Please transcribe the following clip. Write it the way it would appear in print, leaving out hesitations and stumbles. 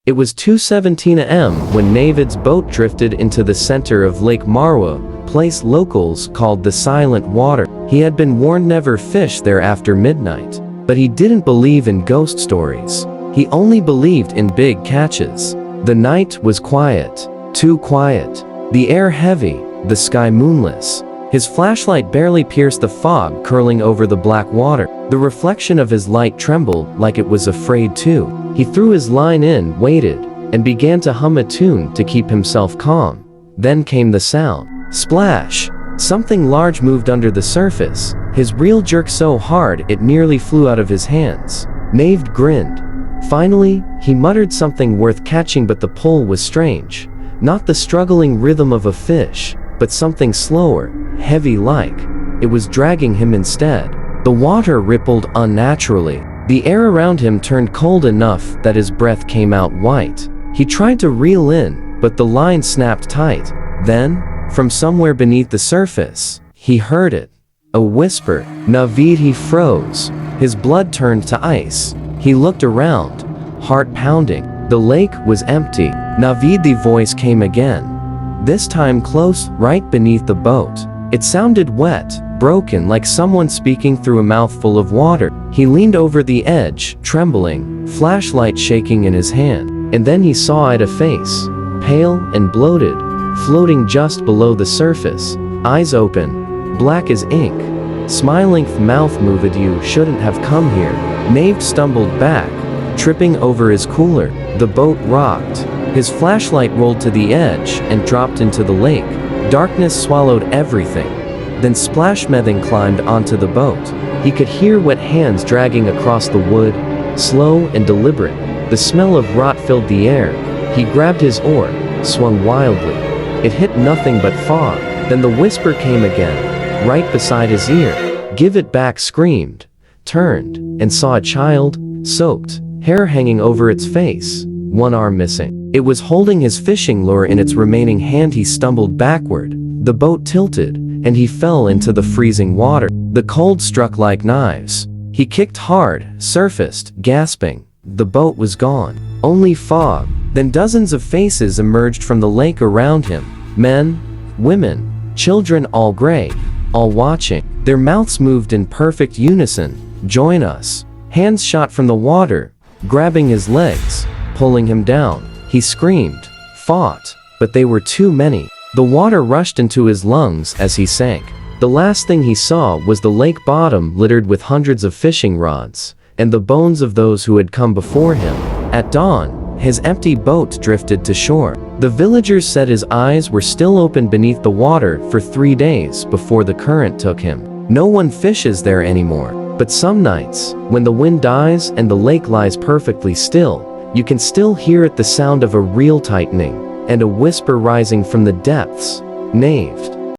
It was 2:17 a.m. when Navid's boat drifted into the center of Lake Marwa, place locals called the Silent Water. He had been warned never fish there after midnight, but he didn't believe in ghost stories. He only believed in big catches. The night was quiet, too quiet. The air heavy, the sky moonless. His flashlight barely pierced the fog curling over the black water. The reflection of his light trembled like it was afraid too. He threw his line in, waited, and began to hum a tune to keep himself calm. Then came the sound. Splash! Something large moved under the surface. His reel jerked so hard it nearly flew out of his hands. Naved grinned. Finally, he muttered something worth catching, but the pull was strange. Not the struggling rhythm of a fish, but something slower, heavy-like. It was dragging him instead. The water rippled unnaturally. The air around him turned cold enough that his breath came out white. He tried to reel in, but the line snapped tight. Then, from somewhere beneath the surface, he heard it. A whisper. Navid. He froze. His blood turned to ice. He looked around, heart pounding. The lake was empty. Navid. The voice came again. This time close, right beneath the boat. It sounded wet, broken, like someone speaking through a mouthful of water. He leaned over the edge, trembling, flashlight shaking in his hand. And then he saw it, a face, pale and bloated, floating just below the surface, eyes open, black as ink, smiling, mouth moved. You shouldn't have come here. Nave stumbled back, tripping over his cooler. The boat rocked. His flashlight rolled to the edge and dropped into the lake. Darkness swallowed everything. Then Splashmething climbed onto the boat. He could hear wet hands dragging across the wood, slow and deliberate. The smell of rot filled the air. He grabbed his oar, swung wildly. It hit nothing but fog. Then the whisper came again, right beside his ear. Give it back, screamed, turned, and saw a child, soaked, hair hanging over its face, one arm missing. It was holding his fishing lure in its remaining hand. He stumbled backward. The boat tilted, and he fell into the freezing water. The cold struck like knives. He kicked hard, surfaced, gasping. The boat was gone. Only fog. Then dozens of faces emerged from the lake around him. Men, women, children, all gray, all watching. Their mouths moved in perfect unison. Join us. Hands shot from the water, grabbing his legs, pulling him down. He screamed, fought, but they were too many. The water rushed into his lungs as he sank. The last thing he saw was the lake bottom littered with hundreds of fishing rods, and the bones of those who had come before him. At dawn, his empty boat drifted to shore. The villagers said his eyes were still open beneath the water for 3 days before the current took him. No one fishes there anymore, but some nights, when the wind dies and the lake lies perfectly still, you can still hear it, the sound of a reel tightening, and a whisper rising from the depths. Naved.